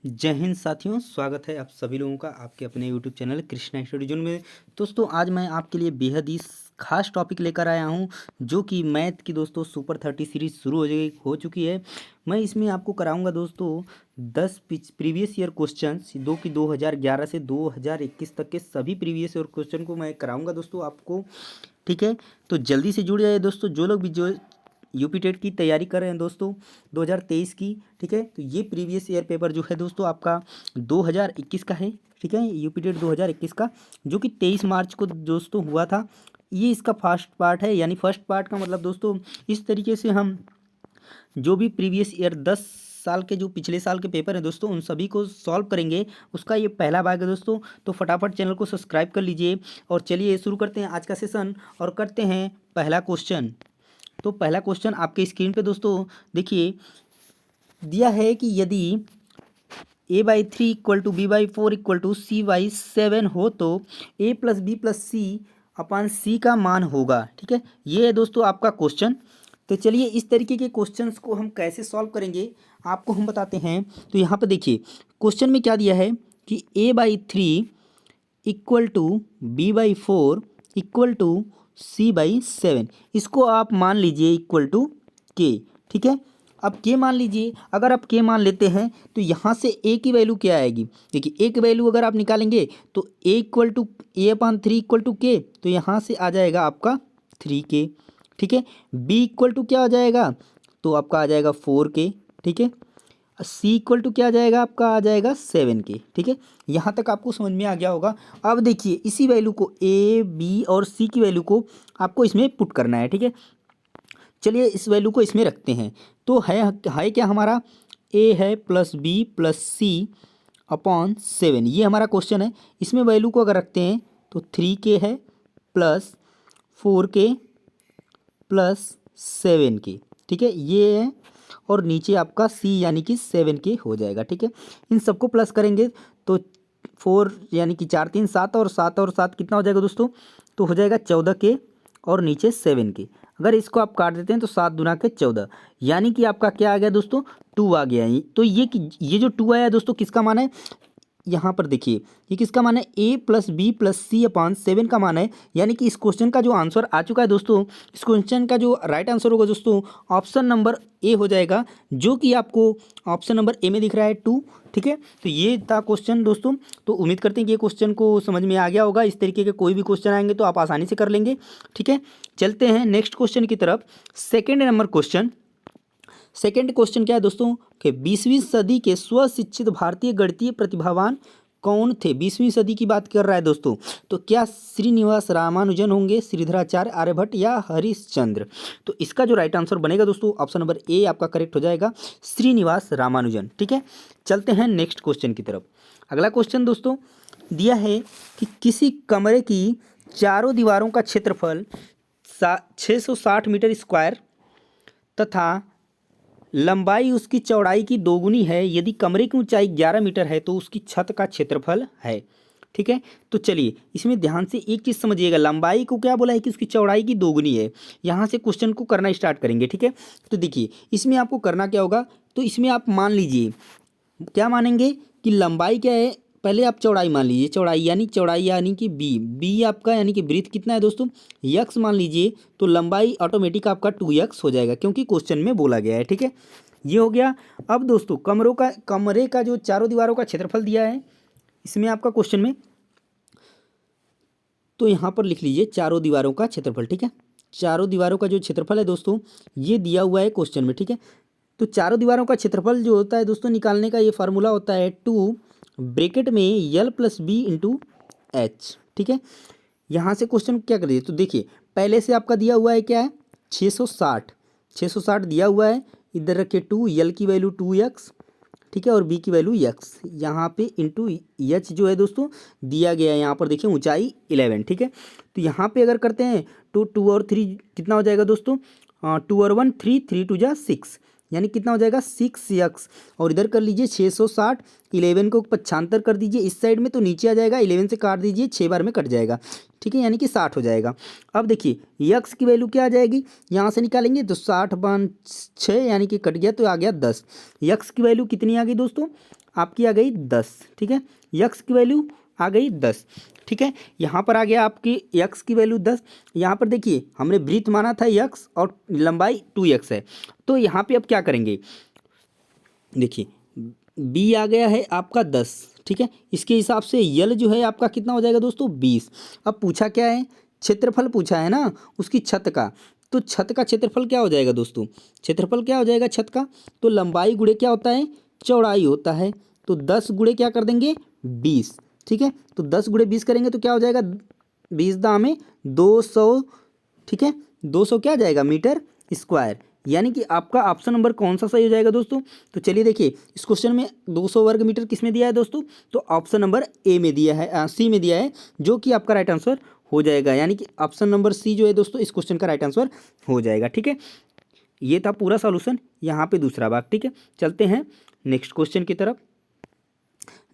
जय हिंद साथियों, स्वागत है आप सभी लोगों का आपके अपने YouTube channel Krishna study zone में। दोस्तों आज मैं आपके लिए बेहद ही खास टॉपिक लेकर आया हूं, जो कि मैथ की दोस्तों सुपर 30 सीरीज शुरू हो चुकी है। मैं इसमें आपको कराऊंगा दोस्तों 10 प्रीवियस ईयर क्वेश्चंस दो कि 2011 से 2021 तक के सभी प्रीवियस ईयर क्वेश्चन को मैं कराऊंगा दोस्तों आपको। ठीक है, तो जल्दी से जुड़ जाइए दोस्तों, जो लोग भी जो यूपी टेट की तैयारी कर रहे हैं दोस्तों 2023 की। ठीक है, तो ये प्रीवियस ईयर पेपर जो है दोस्तों आपका 2021 का है। ठीक है, यूपी टेट 2021 का, जो कि 23 मार्च को दोस्तों हुआ था। ये इसका फर्स्ट पार्ट है, यानी फर्स्ट पार्ट का मतलब दोस्तों इस तरीके से हम जो भी प्रीवियस ईयर 10 साल के जो पिछले साल के पेपर हैं दोस्तों उन सभी को सॉल्व करेंगे। उसका ये पहला भाग है दोस्तों, तो फटाफट चैनल को सब्सक्राइब कर लीजिए। और चलिए शुरू करते हैं आज का सेशन और करते हैं पहला क्वेश्चन। तो पहला क्वेश्चन आपके स्क्रीन पे दोस्तों देखिए दिया है कि यदि a/3 equal to b/4 equal to c/7 हो तो a प्लस बी प्लस सी अपान सी का मान होगा। ठीक है, ये है दोस्तों आपका क्वेश्चन। तो चलिए इस तरीके के क्वेश्चंस को हम कैसे सॉल्व करेंगे आपको हम बताते हैं। तो यहाँ पर देखिए क्वेश्चन में क्या दिया है कि a/3 equal to b/4 equal to c/7, इसको आप मान लीजिए इक्वल टू k। ठीक है, अब k मान लीजिए। अगर आप k मान लेते हैं तो यहाँ से a की वैल्यू क्या आएगी। देखिए a की वैल्यू अगर आप निकालेंगे तो a equal to a/3 equal to k, तो यहाँ से आ जाएगा आपका 3k। ठीक है, b इक्वल टू क्या आ जाएगा, तो आपका आ जाएगा 4k। ठीक है, सी इक्वल टू क्या आ जाएगा, आपका आ जाएगा 7k। ठीक है, यहाँ तक आपको समझ में आ गया होगा। अब देखिए इसी वैल्यू को ए बी और सी की वैल्यू को आपको इसमें पुट करना है। ठीक है, चलिए इस वैल्यू को इसमें रखते हैं। तो है क्या हमारा ए है प्लस बी प्लस सी अपॉन 7, ये हमारा क्वेश्चन है। इसमें वैल्यू को अगर रखते हैं तो 3k है प्लस 4k प्लस 7k। ठीक है, ये है, और नीचे आपका c यानी कि 7k हो जाएगा। ठीक है, इन सबको प्लस करेंगे तो 4 यानी कि 4 3 7 और 7 कितना हो जाएगा दोस्तों, तो हो जाएगा 14k और नीचे 7k। अगर इसको आप काट देते हैं तो 7 दूना के 14, यानी कि आपका क्या आ गया दोस्तों 2 आ गया है। तो ये जो 2 आया दोस्तों किसका मान है, यहाँ पर देखिए ये किसका मान है, a प्लस बी प्लस सी अपान 7 का मान है। यानी कि इस क्वेश्चन का जो आंसर आ चुका है दोस्तों, इस क्वेश्चन का जो राइट आंसर होगा दोस्तों ऑप्शन नंबर ए हो जाएगा, जो कि आपको ऑप्शन नंबर ए में दिख रहा है 2। ठीक है, तो ये था क्वेश्चन दोस्तों। तो उम्मीद करते हैं कि ये क्वेश्चन को समझ में आ गया होगा। इस तरीके के कोई भी क्वेश्चन आएंगे तो आप आसानी से कर लेंगे। ठीक है, चलते हैं नेक्स्ट क्वेश्चन की तरफ। Second number question, second question क्या है दोस्तों कि 20वीं सदी के स्वशिक्षित भारतीय गणितीय प्रतिभावान कौन थे। 20वीं सदी की बात कर रहा है दोस्तों, तो क्या श्रीनिवास रामानुजन होंगे, श्रीधराचार्य, आर्यभट्ट या हरिश्चंद्र। तो इसका जो राइट आंसर बनेगा दोस्तों ऑप्शन नंबर ए आपका करेक्ट हो जाएगा, श्रीनिवास रामानुजन। ठीक है, चलते हैं नेक्स्ट क्वेश्चन की तरफ। अगला क्वेश्चन दोस्तों दिया है कि किसी कमरे की चारों दीवारों का क्षेत्रफल 660 मीटर स्क्वायर तथा लंबाई उसकी चौड़ाई की दोगुनी है। यदि कमरे की ऊंचाई 11 मीटर है तो उसकी छत का क्षेत्रफल है। ठीक है, तो चलिए इसमें ध्यान से एक चीज़ समझिएगा, लंबाई को क्या बोला है कि उसकी चौड़ाई की दोगुनी है। यहाँ से क्वेश्चन को करना स्टार्ट करेंगे। ठीक है, तो देखिए इसमें आपको करना क्या होगा, तो इसमें आप मान लीजिए क्या मानेंगे कि लंबाई क्या है, पहले आप चौड़ाई मान लीजिए, चौड़ाई यानी कि बी आपका यानी कि ब्रीथ कितना है दोस्तों यक्स मान लीजिए, तो लंबाई ऑटोमेटिक आपका 2x हो जाएगा क्योंकि क्वेश्चन में बोला गया है। ठीक है, ये हो गया। अब दोस्तों कमरे का जो चारों दीवारों का क्षेत्रफल दिया है इसमें आपका क्वेश्चन में, तो यहाँ पर लिख लीजिए चारों दीवारों का क्षेत्रफल। ठीक है, चारों दीवारों का जो क्षेत्रफल है दोस्तों ये दिया हुआ है क्वेश्चन में। ठीक है, तो चारों दीवारों का क्षेत्रफल जो होता है दोस्तों निकालने का ये फार्मूला होता है 2 ब्रैकेट में यल प्लस बी इंटू एच। ठीक है, यहाँ से क्वेश्चन क्या कर दीजिए, तो देखिए पहले से आपका दिया हुआ है क्या है 660 दिया हुआ है। इधर रखिए 2, यल की वैल्यू 2x। ठीक है, और बी की वैल्यू x, यहाँ पे इंटू एच जो है दोस्तों दिया गया है। यहाँ पर देखिए ऊंचाई 11। ठीक है, तो यहाँ पे अगर करते हैं तो 2 और 3 कितना हो जाएगा दोस्तों, 2 और 1 3, 3 2 जा 6, यानी कितना हो जाएगा 6x। और इधर कर लीजिए 660, 11 को पक्षांतर कर दीजिए इस साइड में तो नीचे आ जाएगा, 11 से काट दीजिए 6 बार में कट जाएगा। ठीक है, यानी कि 60 हो जाएगा। अब देखिए यक्स की वैल्यू क्या आ जाएगी, यहाँ से निकालेंगे तो 60 बन 6 यानी कि कट गया तो आ गया 10। यक्स की वैल्यू कितनी आ गई दोस्तों, आपकी आ गई 10, ठीक है। यक्स की वैल्यू आ गई 10, ठीक है। यहाँ पर आ गया आपकी यक्स की वैल्यू 10। यहाँ पर देखिए हमने ब्रीथ माना था यक्स और लंबाई 2x है, तो यहाँ पे अब क्या करेंगे, देखिए बी आ गया है आपका 10, ठीक है। इसके हिसाब से यल जो है आपका कितना हो जाएगा दोस्तों 20। अब पूछा क्या है, क्षेत्रफल पूछा है ना उसकी छत का, तो छत का क्षेत्रफल क्या हो जाएगा दोस्तों, क्षेत्रफल क्या हो जाएगा छत का, तो लंबाई गुणे क्या होता है चौड़ाई होता है, तो 10 गुणे क्या कर देंगे 20, ठीक है। तो 10 गुणे 20 करेंगे तो क्या हो जाएगा 20 दाम 200, ठीक है। 200 क्या जाएगा मीटर स्क्वायर, यानी कि आपका ऑप्शन नंबर कौन सा सही हो जाएगा दोस्तों। तो चलिए देखिए इस क्वेश्चन में 200 वर्ग मीटर किस में दिया है दोस्तों, तो ऑप्शन नंबर ए में दिया है, सी में दिया है, जो कि आपका राइट आंसर हो जाएगा, यानी कि ऑप्शन नंबर सी जो है दोस्तों इस क्वेश्चन का राइट आंसर हो जाएगा, ठीक है। ये था पूरा सॉल्यूशन, यहाँ पे दूसरा भाग, ठीक है। चलते हैं नेक्स्ट क्वेश्चन की तरफ।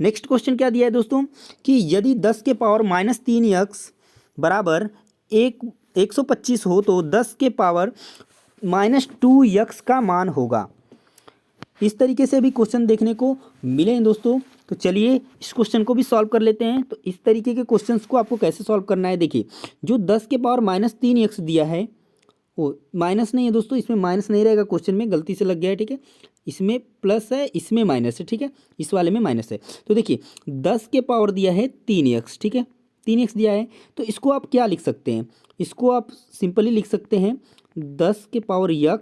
नेक्स्ट क्वेश्चन क्या दिया है दोस्तों कि यदि 10 के पावर -3x बराबर 125 हो तो 10 के पावर -2x का मान होगा। इस तरीके से भी क्वेश्चन देखने को मिले हैं दोस्तों, तो चलिए इस क्वेश्चन को भी सॉल्व कर लेते हैं। तो इस तरीके के क्वेश्चंस को आपको कैसे सॉल्व करना है, देखिए जो 10 के पावर -3x दिया है, वो माइनस नहीं है दोस्तों, इसमें माइनस नहीं रहेगा, क्वेश्चन में गलती से लग गया है, ठीक है। इसमें प्लस है, इसमें माइनस है, ठीक है, इस वाले में माइनस है। तो देखिए 10 के पावर दिया है 3x, ठीक है, 3x दिया है, तो इसको आप क्या लिख सकते हैं, इसको आप सिंपली लिख सकते हैं 10 के पावर x,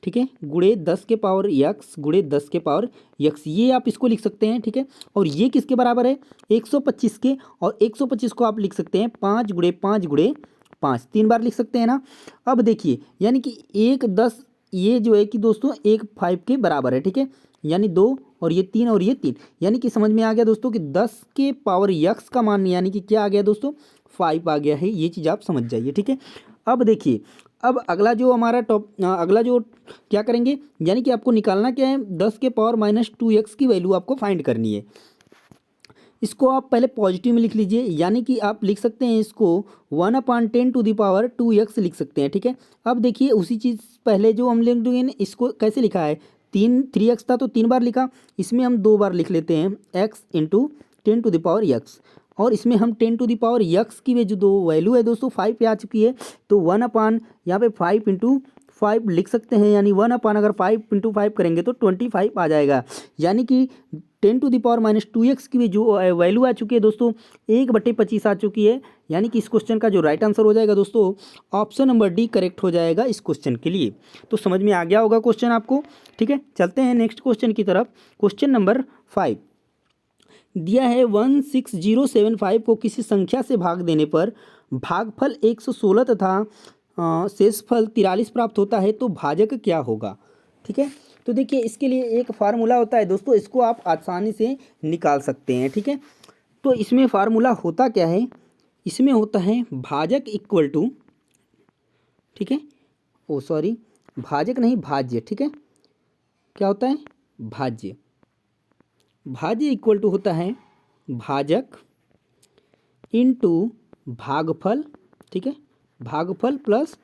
ठीक है, गुणे 10 के पावर x गुणे 10 के पावर x, ये आप इसको लिख सकते हैं, ठीक है। और ये किसके बराबर है 125 के, और 125 को आप लिख सकते हैं 5 गुणे 5 गुणे 5, 3 बार लिख सकते हैं ना। अब देखिए यानी कि 1 10 ये जो है कि दोस्तों 1 5 के बराबर है, ठीक है, यानी 2 और ये 3 और ये 3, यानी कि समझ में आ गया दोस्तों कि 10 के पावर x का मान यानी कि क्या आ गया दोस्तों 5 आ गया है, ये चीज़ आप समझ जाइए, ठीक है। अब देखिए अब अगला जो हमारा अगला जो क्या करेंगे, यानी कि आपको निकालना क्या है 10 के पावर -2x की वैल्यू आपको फाइंड करनी है। इसको आप पहले पॉजिटिव में लिख लीजिए, यानी कि आप लिख सकते हैं इसको 1/10⁻²x लिख सकते हैं, ठीक है। अब देखिए उसी चीज़ पहले जो हम लिख देंगे इसको कैसे लिखा है 3x था तो 3 बार लिखा, इसमें हम 2 बार लिख लेते हैं x × 10⁻x, और इसमें हम 10⁻x की जो वैल्यू है दोस्तों 5 पे आ चुकी है, तो 1 यहाँ पे 5 × 5 लिख सकते हैं, यानी 1 अगर 5 × 5 करेंगे तो 25 आ जाएगा, यानी कि 10⁻²x की भी जो वैल्यू आ चुकी है दोस्तों 1/25 आ चुकी है, यानी कि इस क्वेश्चन का जो राइट आंसर हो जाएगा दोस्तों ऑप्शन नंबर डी करेक्ट हो जाएगा इस क्वेश्चन के लिए। तो समझ में आ गया होगा क्वेश्चन आपको, ठीक है। चलते हैं नेक्स्ट क्वेश्चन की तरफ। क्वेश्चन नंबर 5 दिया है 16075 को किसी संख्या से भाग देने पर भागफल 116 तथा शेषफल 43 प्राप्त होता है, तो भाजक क्या होगा, ठीक है। तो देखिए इसके लिए एक फार्मूला होता है दोस्तों, इसको आप आसानी से निकाल सकते हैं, ठीक है। तो इसमें फार्मूला होता क्या है, इसमें होता है भाजक इक्वल टू, ठीक है, ओ सॉरी भाजक नहीं भाज्य, ठीक है, क्या होता है भाज्य, भाज्य इक्वल टू होता है भाजक इनटू भागफल, ठीक है, भागफल प्लस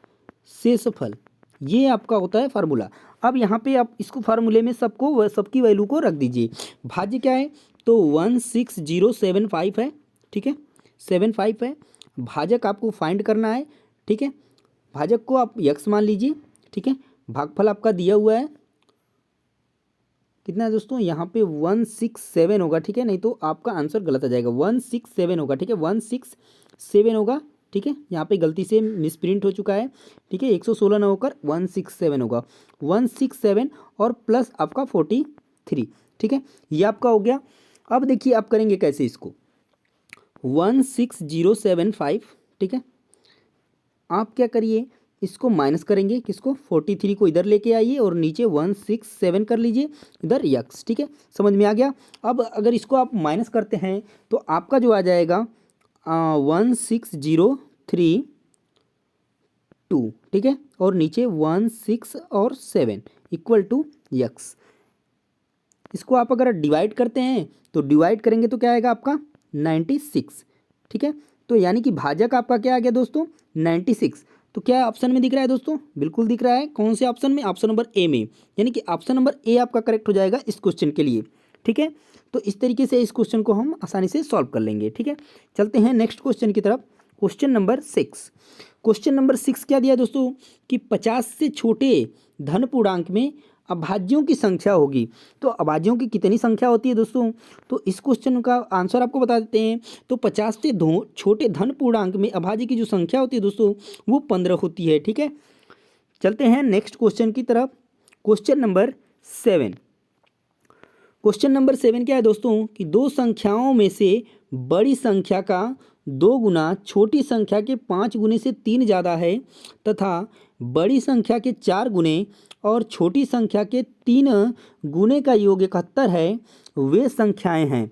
शेषफल, ये आपका होता है फार्मूला। अब यहाँ पे आप इसको फार्मूले में सबकी वैल्यू को रख दीजिए। भाज्य क्या है तो 16075 है, ठीक है, 75 है। भाजक आपको फाइंड करना है, ठीक है, भाजक को आप x मान लीजिए, ठीक है। भागफल आपका दिया हुआ है कितना है दोस्तों, यहाँ पे 167 होगा, ठीक है, नहीं तो आपका आंसर गलत आ जाएगा, 167 होगा, ठीक है, 167 होगा, ठीक है, यहाँ पे गलती से मिसप्रिंट हो चुका है, ठीक है, 116 ना होकर 167 होगा, 167 और प्लस आपका 43, ठीक है, ये आपका हो गया। अब देखिए आप करेंगे कैसे इसको 16075, ठीक है, आप क्या करिए इसको माइनस करेंगे, किसको 43 को इधर लेके आइए और नीचे 167 कर लीजिए, इधर x, ठीक है, समझ में आ गया। अब अगर इसको आप माइनस करते हैं तो आपका जो आ जाएगा 16032, ठीक है, और नीचे 16 और 7 इक्वल टू x। इसको आप अगर डिवाइड करते हैं तो डिवाइड करेंगे तो क्या आएगा आपका 96, ठीक है। तो यानी कि भाजक आपका क्या आ गया दोस्तों 96। तो क्या ऑप्शन में दिख रहा है दोस्तों, बिल्कुल दिख रहा है, कौन से ऑप्शन में, ऑप्शन नंबर ए में, यानी कि ऑप्शन नंबर ए आपका करेक्ट हो जाएगा इस क्वेश्चन के लिए, ठीक है। तो इस तरीके से इस क्वेश्चन को हम आसानी से सॉल्व कर लेंगे, ठीक है। चलते हैं नेक्स्ट क्वेश्चन की तरफ। Question number 6। क्वेश्चन नंबर 6 क्या दिया दोस्तों कि 50 से छोटे धन पूर्णांक में अभाज्यों की संख्या होगी। तो अभाज्यों की कितनी संख्या होती है दोस्तों, तो इस क्वेश्चन का आंसर आपको बता देते हैं। तो 50 से छोटे धन पूर्णांक में अभाज्य की जो संख्या होती है दोस्तों वो 15 होती है, ठीक है। चलते हैं नेक्स्ट क्वेश्चन की तरफ। Question number 7। क्वेश्चन नंबर 7 क्या है दोस्तों कि दो संख्याओं में से बड़ी संख्या का 2 गुना छोटी संख्या के 5 गुने से 3 ज़्यादा है तथा बड़ी संख्या के 4 गुने और छोटी संख्या के 3 गुने का योग 71 है, वे संख्याएं हैं।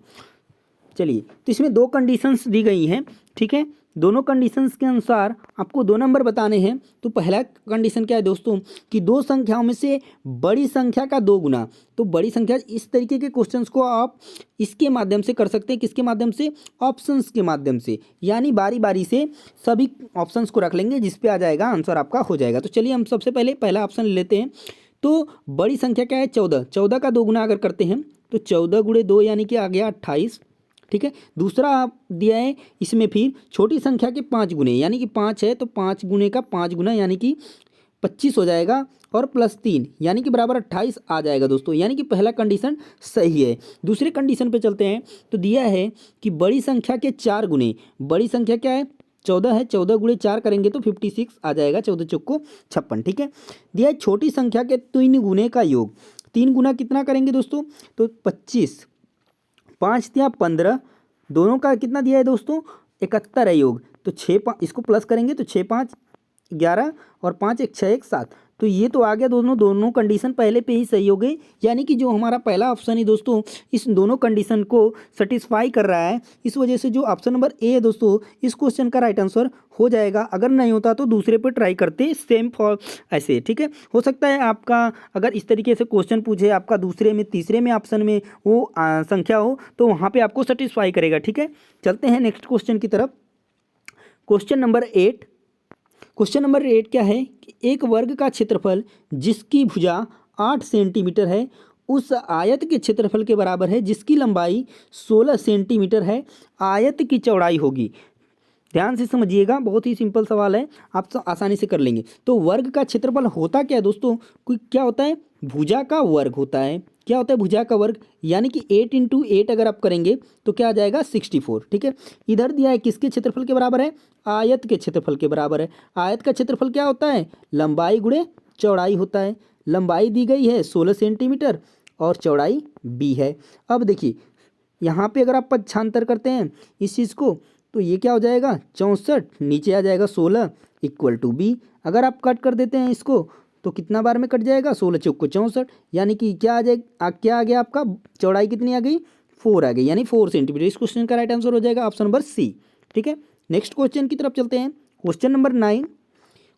चलिए, तो इसमें 2 कंडीशंस दी गई हैं, ठीक है। दोनों कंडीशंस के अनुसार आपको 2 नंबर बताने हैं। तो पहला कंडीशन क्या है दोस्तों कि दो संख्याओं में से बड़ी संख्या का 2 गुना। तो बड़ी संख्या, इस तरीके के क्वेश्चंस को आप इसके माध्यम से कर सकते हैं। किसके माध्यम से, ऑप्शंस के माध्यम से, यानी बारी बारी से सभी ऑप्शंस को रख लेंगे, जिस पे आ जाएगा आंसर आपका हो जाएगा। तो चलिए हम सबसे पहले पहला ऑप्शन लेते हैं। तो बड़ी संख्या क्या है 14, 14 का 2 गुना अगर करते हैं तो 14 गुणे 2 यानी कि आ गया 28, ठीक है। दूसरा आप दिया है इसमें फिर छोटी संख्या के 5 गुने, यानी कि 5 है तो 5 गुने का 5 गुना यानी कि 25 हो जाएगा और प्लस 3 यानी कि बराबर 28 आ जाएगा दोस्तों। यानी कि पहला कंडीशन सही है। दूसरे कंडीशन पे चलते हैं। तो दिया है कि बड़ी संख्या के 4 गुने, बड़ी संख्या क्या है 14 है, 14 गुणे 4 करेंगे तो 56 आ जाएगा, 14 चौक को 56, ठीक है। दिया है छोटी संख्या के 3 गुने का योग, 3 गुना कितना करेंगे दोस्तों, तो 25, 5 दिया 15, दोनों का कितना दिया है दोस्तों 71 है योग। तो 6 इसको प्लस करेंगे तो 6 5 11 और 5 1 6 1 7। तो ये तो आ गया दोनों कंडीशन पहले पे ही सही हो गई। यानी कि जो हमारा पहला ऑप्शन है दोस्तों इस दोनों कंडीशन को सेटिस्फाई कर रहा है। इस वजह से जो ऑप्शन नंबर ए है दोस्तों इस क्वेश्चन का राइट आंसर हो जाएगा। अगर नहीं होता तो दूसरे पे ट्राई करते सेम फॉर ऐसे, ठीक है। हो सकता है आपका अगर इस तरीके से क्वेश्चन पूछे, आपका दूसरे में तीसरे में ऑप्शन में वो संख्या हो तो वहाँ पर आपको सेटिस्फाई करेगा, ठीक है। चलते हैं नेक्स्ट क्वेश्चन की तरफ। Question number 8। क्वेश्चन नंबर 8 क्या है कि एक वर्ग का क्षेत्रफल जिसकी भुजा 8 सेंटीमीटर है उस आयत के क्षेत्रफल के बराबर है जिसकी लंबाई 16 सेंटीमीटर है, आयत की चौड़ाई होगी। ध्यान से समझिएगा, बहुत ही सिंपल सवाल है, आप आसानी से कर लेंगे। तो वर्ग का क्षेत्रफल होता क्या है दोस्तों, कोई क्या होता है भुजा का वर्ग होता है। क्या होता है भुजा का वर्ग, यानी कि 8 × 8 अगर आप करेंगे तो क्या आ जाएगा 64, ठीक है। इधर दिया है किसके क्षेत्रफल के बराबर है, आयत के क्षेत्रफल के बराबर है। आयत का क्षेत्रफल क्या होता है, लंबाई गुणे चौड़ाई होता है। लंबाई दी गई है 16 सेंटीमीटर और चौड़ाई b है। अब देखिए यहाँ पे अगर आप पक्षांतर करते हैं इस चीज़ को तो ये क्या हो जाएगा 64, नीचे आ जाएगा 16 = b। अगर आप कट कर देते हैं इसको तो कितना बार में कट जाएगा, 16 चौक को 64, यानी कि क्या आ जाएगा, क्या आ गया आपका चौड़ाई कितनी आ गई 4 आ गई, यानी 4 सेंटीमीटर। इस क्वेश्चन का राइट आंसर हो जाएगा ऑप्शन नंबर सी, ठीक है। नेक्स्ट क्वेश्चन की तरफ चलते हैं। Question number 9।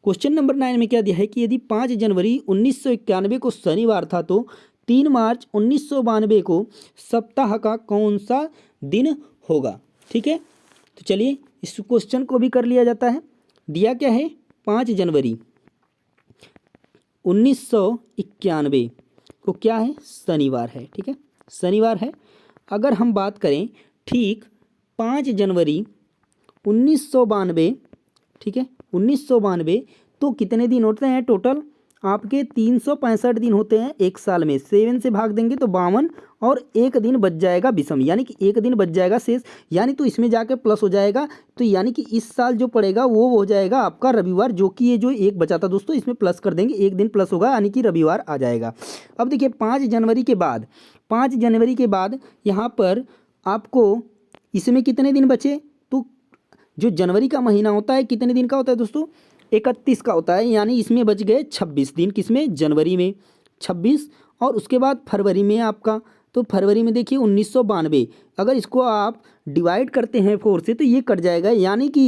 क्वेश्चन नंबर 9 में क्या दिया है कि यदि 5 जनवरी 1991 को शनिवार था तो 3 मार्च 1992 को सप्ताह का कौन सा दिन होगा, ठीक है। तो चलिए इस क्वेश्चन को भी कर लिया जाता है। दिया क्या है 5 जनवरी 1991 को क्या है शनिवार है, ठीक है, शनिवार है। अगर हम बात करें ठीक 5 जनवरी 1992, ठीक है 1992, तो कितने दिन होते हैं टोटल आपके 365 दिन होते हैं एक साल में। 7 से भाग देंगे तो 52 और एक दिन बच जाएगा विषम, यानी कि एक दिन बच जाएगा शेष, यानी तो इसमें जाके प्लस हो जाएगा। तो यानी कि इस साल जो पड़ेगा वो हो जाएगा आपका रविवार, जो कि ये जो एक बचा था दोस्तों इसमें प्लस कर देंगे, एक दिन प्लस होगा यानी कि रविवार आ जाएगा। अब देखिए 5 जनवरी के बाद, 5 जनवरी के बाद यहाँ पर आपको इसमें कितने दिन बचे, तो जो जनवरी का महीना होता है कितने दिन का होता है दोस्तों 31 का होता है, यानी इसमें बच गए 26 दिन, किसमें जनवरी में 26, और उसके बाद फरवरी में आपका, तो फरवरी में देखिए 1992, अगर इसको आप डिवाइड करते हैं 4 से तो ये कट जाएगा, यानी कि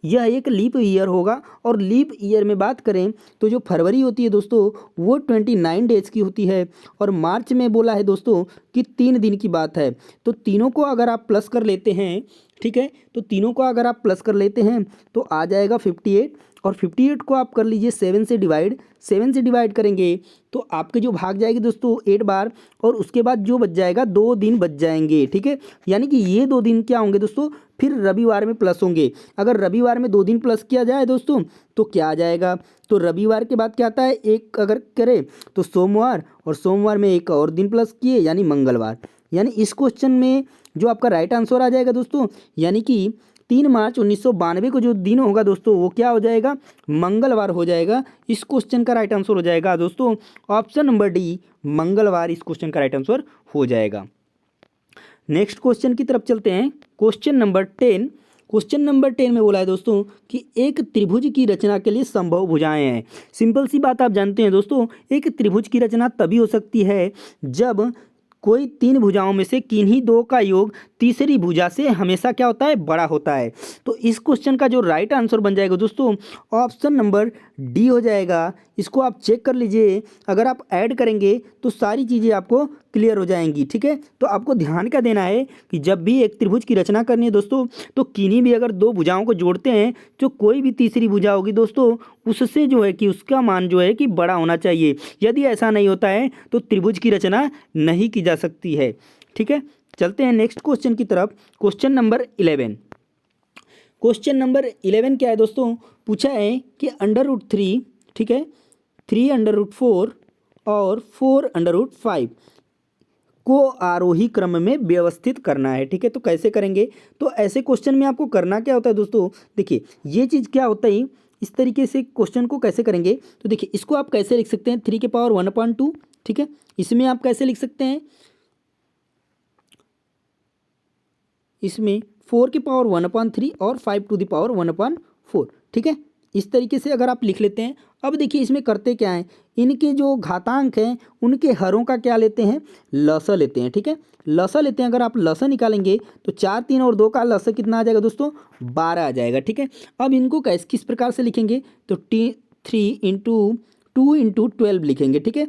यह एक लीप ईयर होगा। और लीप ईयर में बात करें तो जो फरवरी होती है दोस्तों वो 29 डेज की होती है, और मार्च में बोला है दोस्तों कि 3 दिन की बात है। तो तीनों को अगर आप प्लस कर लेते हैं, ठीक है, तो तीनों को अगर आप प्लस कर लेते हैं तो आ जाएगा 58, और 58 को आप कर लीजिए 7 से डिवाइड करेंगे तो आपके जो भाग जाएगी दोस्तों 8 बार, और उसके बाद जो बच जाएगा 2 दिन बच जाएंगे, ठीक है। यानी कि ये 2 दिन क्या होंगे दोस्तों, फिर रविवार में प्लस होंगे। अगर रविवार में 2 दिन प्लस किया जाए दोस्तों तो क्या आ जाएगा, तो रविवार के बाद क्या आता है, एक अगर करें तो सोमवार, और सोमवार में एक और दिन प्लस किए यानी मंगलवार। यानी इस क्वेश्चन में जो आपका राइट आंसर आ जाएगा दोस्तों, यानी कि 3 मार्च 1992 को जो दिन होगा दोस्तों वो क्या हो जाएगा, मंगलवार हो जाएगा। इस क्वेश्चन का राइट आंसर हो जाएगा दोस्तों ऑप्शन नंबर डी, मंगलवार इस क्वेश्चन का राइट आंसर हो जाएगा। नेक्स्ट क्वेश्चन की तरफ चलते हैं। Question number 10। क्वेश्चन नंबर 10 में बोला है दोस्तों कि एक त्रिभुज की रचना के लिए संभव भुजाएं हैं। सिंपल सी बात आप जानते हैं दोस्तों, एक त्रिभुज की रचना तभी हो सकती है जब कोई 3 भुजाओं में से किन्हीं 2 का योग तीसरी भुजा से हमेशा क्या होता है, बड़ा होता है। तो इस क्वेश्चन का जो राइट आंसर बन जाएगा दोस्तों ऑप्शन नंबर डी हो जाएगा। इसको आप चेक कर लीजिए, अगर आप ऐड करेंगे तो सारी चीज़ें आपको क्लियर हो जाएंगी, ठीक है। तो आपको ध्यान क्या देना है कि जब भी एक त्रिभुज की रचना करनी है दोस्तों, तो किन्हीं भी अगर 2 भुजाओं को जोड़ते हैं जो कोई भी तीसरी भुजा होगी दोस्तों उससे जो है कि उसका मान जो है कि बड़ा होना चाहिए। यदि ऐसा नहीं होता है तो त्रिभुज की रचना नहीं की जा सकती है, ठीक है। चलते हैं नेक्स्ट क्वेश्चन की तरफ। Question number 11। क्वेश्चन नंबर 11 क्या है दोस्तों, पूछा है कि √3, ठीक है, 3√4 और 4√5 को आरोही क्रम में व्यवस्थित करना है, ठीक है। तो कैसे करेंगे, तो ऐसे क्वेश्चन में आपको करना क्या होता है दोस्तों, देखिए ये चीज़ क्या होता है, इस तरीके से क्वेश्चन को कैसे करेंगे, तो देखिए इसको आप कैसे लिख सकते हैं, 3 की पावर 1/2, ठीक है। इसमें आप कैसे लिख सकते हैं, इसमें 4 की पावर 1/3 और 5 टू द पावर 1/4, ठीक है। इस तरीके से अगर आप लिख लेते हैं। अब देखिए इसमें करते क्या है, इनके जो घातांक हैं उनके हरों का क्या लेते हैं, लसा लेते हैं, ठीक है। लसा लेते हैं, अगर आप लसा निकालेंगे तो 4, 3 और 2 का लसा कितना आ जाएगा दोस्तों, 12 आ जाएगा, ठीक है। अब इनको किस प्रकार से लिखेंगे, तो 3 × 2 × 12 लिखेंगे, ठीक है।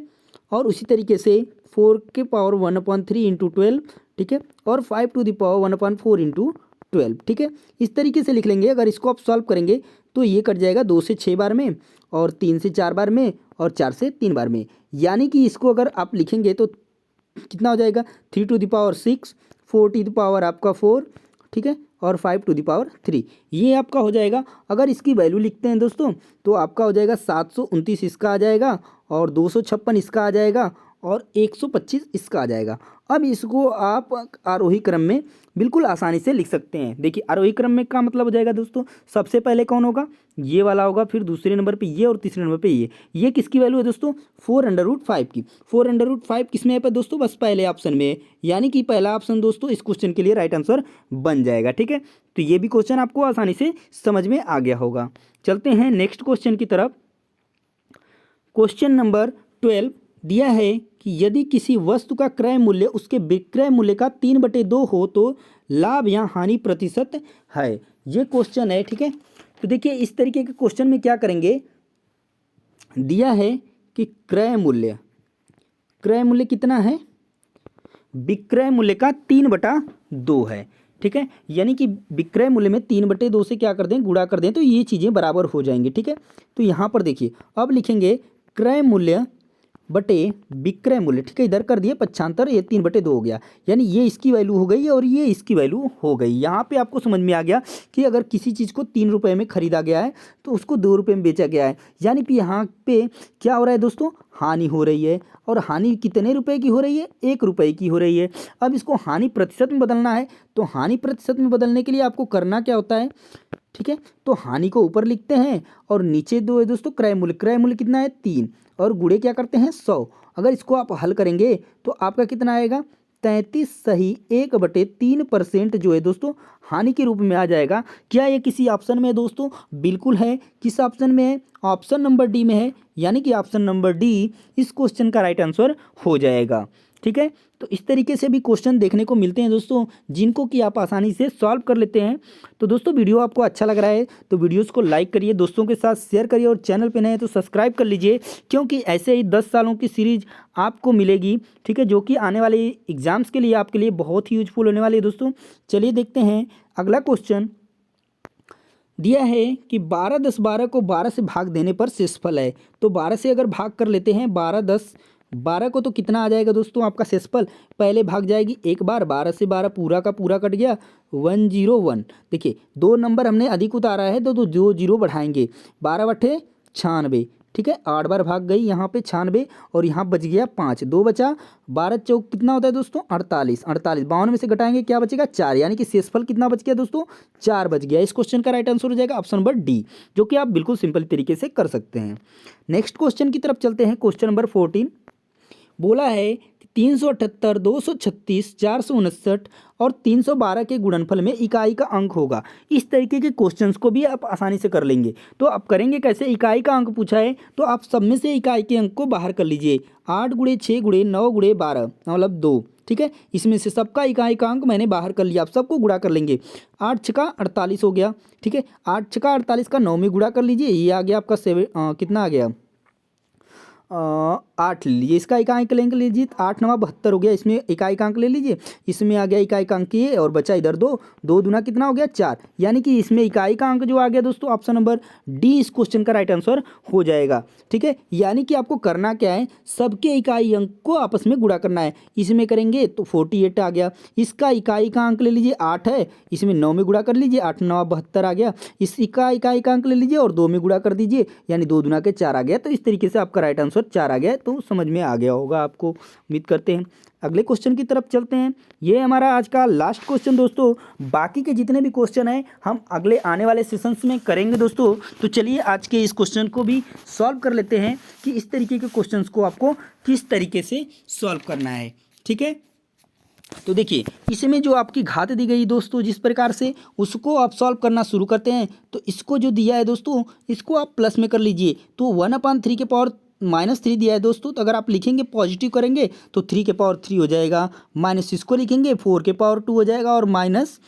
और उसी तरीके से 4 के पावर 1/3 × 12, ठीक है, और 5 टू द पावर 1/4 × 12, ठीक है। इस तरीके से लिख लेंगे। अगर इसको आप सॉल्व करेंगे तो ये कट जाएगा 2 से 6 बार में, और 3 से 4 बार में, और 4 से 3 बार में। यानी कि इसको अगर आप लिखेंगे तो कितना हो जाएगा, 3 to the power 6, 4 to the power आपका 4, ठीक है, और 5 टू द पावर 3, ये आपका हो जाएगा। अगर इसकी वैल्यू लिखते हैं दोस्तों तो आपका हो जाएगा 729 इसका आ जाएगा, और 256 इसका आ जाएगा, और 125 इसका आ जाएगा। अब इसको आप आरोही क्रम में बिल्कुल आसानी से लिख सकते हैं। देखिए आरोही क्रम में का मतलब हो जाएगा दोस्तों, सबसे पहले कौन होगा, ये वाला होगा, फिर दूसरे नंबर पे ये, और तीसरे नंबर पे ये किसकी वैल्यू है दोस्तों, 4√5 की। 4√5 किस में है दोस्तों, बस पहले ऑप्शन में है। यानी कि पहला ऑप्शन दोस्तों इस क्वेश्चन के लिए राइट आंसर बन जाएगा, ठीक है। तो ये भी क्वेश्चन आपको आसानी से समझ में आ गया होगा। चलते हैं नेक्स्ट क्वेश्चन की तरफ। क्वेश्चन नंबर 12 दिया है कि यदि किसी वस्तु का क्रय मूल्य उसके विक्रय मूल्य का 3/2 हो तो लाभ या हानि प्रतिशत है। ये क्वेश्चन है, ठीक है। तो देखिए इस तरीके के क्वेश्चन में क्या करेंगे, दिया है कि क्रय मूल्य कितना है, विक्रय मूल्य का 3/2 है, ठीक है। यानी कि विक्रय मूल्य में 3/2 से क्या कर दें, गुणा कर दें, तो ये चीज़ें बराबर हो जाएंगी, ठीक है। तो यहाँ पर देखिए अब लिखेंगे क्रय मूल्य बटे विक्रय मूल्य, ठीक है। इधर कर दिए पक्षांतर, ये 3/2 हो गया, यानी ये इसकी वैल्यू हो गई और ये इसकी वैल्यू हो गई। यहाँ पे आपको समझ में आ गया कि अगर किसी चीज़ को 3 रुपये में खरीदा गया है तो उसको 2 रुपये में बेचा गया है, यानी कि यहाँ पे क्या हो रहा है दोस्तों, हानि हो रही है। और हानि कितने रुपए की हो रही है, 1 रुपये की हो रही है। अब इसको हानि प्रतिशत में बदलना है, तो हानि प्रतिशत में बदलने के लिए आपको करना क्या होता है, ठीक है। तो हानि को ऊपर लिखते हैं और नीचे 2 है दोस्तों क्रय मूल्य कितना है, 3, और गुणे क्या करते हैं 100। अगर इसको आप हल करेंगे तो आपका कितना आएगा, 33 सही 1/3% जो है दोस्तों हानि के रूप में आ जाएगा। क्या ये किसी ऑप्शन में है दोस्तों, बिल्कुल है। किस ऑप्शन में है, ऑप्शन नंबर डी में है। यानी कि ऑप्शन नंबर डी इस क्वेश्चन का राइट आंसर हो जाएगा, ठीक है। तो इस तरीके से भी क्वेश्चन देखने को मिलते हैं दोस्तों, जिनको कि आप आसानी से सॉल्व कर लेते हैं। तो दोस्तों वीडियो आपको अच्छा लग रहा है तो वीडियोस को लाइक करिए, दोस्तों के साथ शेयर करिए, और चैनल पे नए हैं तो सब्सक्राइब कर लीजिए, क्योंकि ऐसे ही 10 सालों की सीरीज आपको मिलेगी, ठीक है, जो कि आने वाले एग्जाम्स के लिए आपके लिए बहुत ही यूजफुल होने वाली है दोस्तों। चलिए देखते हैं अगला क्वेश्चन। दिया है कि 12 10 12 को 12 से भाग देने पर शेषफल है। तो 12 से अगर भाग कर लेते हैं 12 10 12 को, तो कितना आ जाएगा दोस्तों आपका शेषफल। पहले भाग जाएगी एक बार, 12 से 12 पूरा का पूरा कट गया 101। देखिए 2 नंबर हमने अधिक उतारा है तो 2 जीरो बढ़ाएंगे, 12 बटे 96, ठीक है। 8 बार भाग गई यहाँ पे 96 और यहाँ बच गया 5, 2 बचा, 12 चौक कितना होता है दोस्तों 48, 48 52 में से घटाएंगे क्या बचेगा 4, यानी कि शेषफल कितना बच गया दोस्तों 4 बच गया। इस क्वेश्चन का राइट आंसर हो जाएगा ऑप्शन नंबर डी, जो कि आप बिल्कुल सिंपल तरीके से कर सकते हैं। नेक्स्ट क्वेश्चन की तरफ चलते हैं। क्वेश्चन नंबर 14 बोला है 378 236 459 और 312 के गुणनफल में इकाई का अंक होगा। इस तरीके के क्वेश्चंस को भी आप आसानी से कर लेंगे। तो आप करेंगे कैसे, इकाई का अंक पूछा है तो आप सब में से इकाई के अंक को बाहर कर लीजिए। 8 गुणे 6 गुणे 9 गुणे 12 मतलब 2, ठीक है। इसमें से सबका इकाई का अंक मैंने बाहर कर लिया, आप सबको गुणा कर लेंगे। 8 छका 48 हो गया, ठीक है। 8 छका 48 का 9 में गुणा कर लीजिए, ये आ गया आपका कितना आ गया 8 ले लीजिए। इसका इकाई का अंक ले लीजिए, 8 9 72 हो गया, इसमें इकाई का अंक ले लीजिए। इसमें आ गया इकाई का अंक ये और बचा इधर 2, 2 दूना कितना हो गया 4, यानी कि इसमें इकाई का अंक जो आ गया दोस्तों ऑप्शन नंबर डी इस क्वेश्चन का राइट आंसर हो जाएगा, ठीक है। यानी कि आपको करना क्या है, सबके इकाई अंक को आपस में गुणा करना है। इसमें करेंगे तो 48 आ गया, इसका इकाई का अंक ले लीजिए 8 है, इसमें 9 में गुणा कर लीजिए, 8 9 72 आ गया। इसका इकाई का अंक ले लीजिए और 2 में गुणा कर दीजिए, यानी 2 दूना के 4 आ गया। तो इस तरीके से आपका राइट आंसर 4 आ गया है। तो समझ में आ गया होगा आपको, उम्मीद करते हैं। अगले क्वेश्चन की तरफ चलते हैं। ये हमारा आज का लास्ट क्वेश्चन दोस्तों, बाकी के जितने भी क्वेश्चन हैं हम अगले आने वाले सेशंस में करेंगे दोस्तों। तो चलिए आज के इस क्वेश्चन को भी सॉल्व कर लेते हैं कि इस तरीके के क्वेश्चंस को आपको किस तरीके से सॉल्व करना है, ठीक है। तो देखिए इसमें जो आपकी घात दी गई दोस्तों जिस प्रकार से, उसको आप सॉल्व करना शुरू करते हैं। तो इसको जो दिया है दोस्तों, इसको आप प्लस में कर लीजिए। तो 1/3 के पावर -3 दिया है दोस्तों, तो अगर आप लिखेंगे पॉजिटिव करेंगे तो 3 के पावर 3 हो जाएगा, माइनस इसको लिखेंगे 4 के पावर 2 हो जाएगा, और माइनस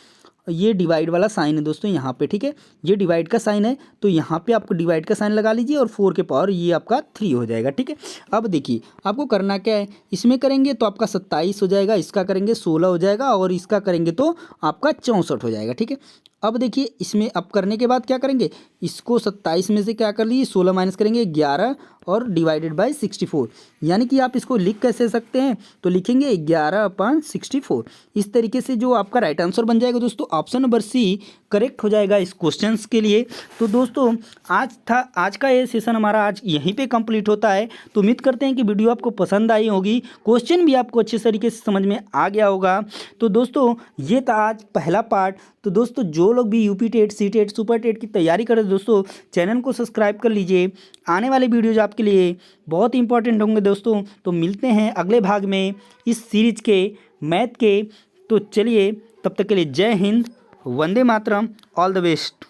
ये डिवाइड वाला साइन है दोस्तों यहाँ पे, ठीक है। ये डिवाइड का साइन है तो यहाँ पे आपको डिवाइड का साइन लगा लीजिए और 4 के पावर ये आपका 3 हो जाएगा, ठीक है। अब देखिए आपको करना क्या है, इसमें करेंगे तो आपका 27 हो जाएगा, इसका करेंगे 16 हो जाएगा, और इसका करेंगे तो आपका 64 हो जाएगा, ठीक है। अब देखिए इसमें अब करने के बाद क्या करेंगे, इसको 27 में से क्या कर लीजिए 16 माइनस करेंगे 11 और डिवाइडेड बाय 64, यानी कि आप इसको लिख कैसे सकते हैं, तो लिखेंगे 11/64। इस तरीके से जो आपका राइट आंसर बन जाएगा दोस्तों ऑप्शन नंबर सी करेक्ट हो जाएगा इस क्वेश्चंस के लिए। तो दोस्तों आज का ये सेशन हमारा आज यहीं पे कंप्लीट होता है। तो उम्मीद करते हैं कि वीडियो आपको पसंद आई होगी, क्वेश्चन भी आपको अच्छे तरीके से समझ में आ गया होगा। तो दोस्तों ये था आज पहला पार्ट। तो दोस्तों जो लोग भी UP TET, C TET, super TET की तैयारी करें दोस्तों, चैनल को सब्सक्राइब कर लीजिए। आने वाले वीडियोज आपके लिए बहुत इंपॉर्टेंट होंगे दोस्तों। तो मिलते हैं अगले भाग में इस सीरीज के मैथ के। तो चलिए तब तक के लिए जय Hind, Vande Mataram, all the best.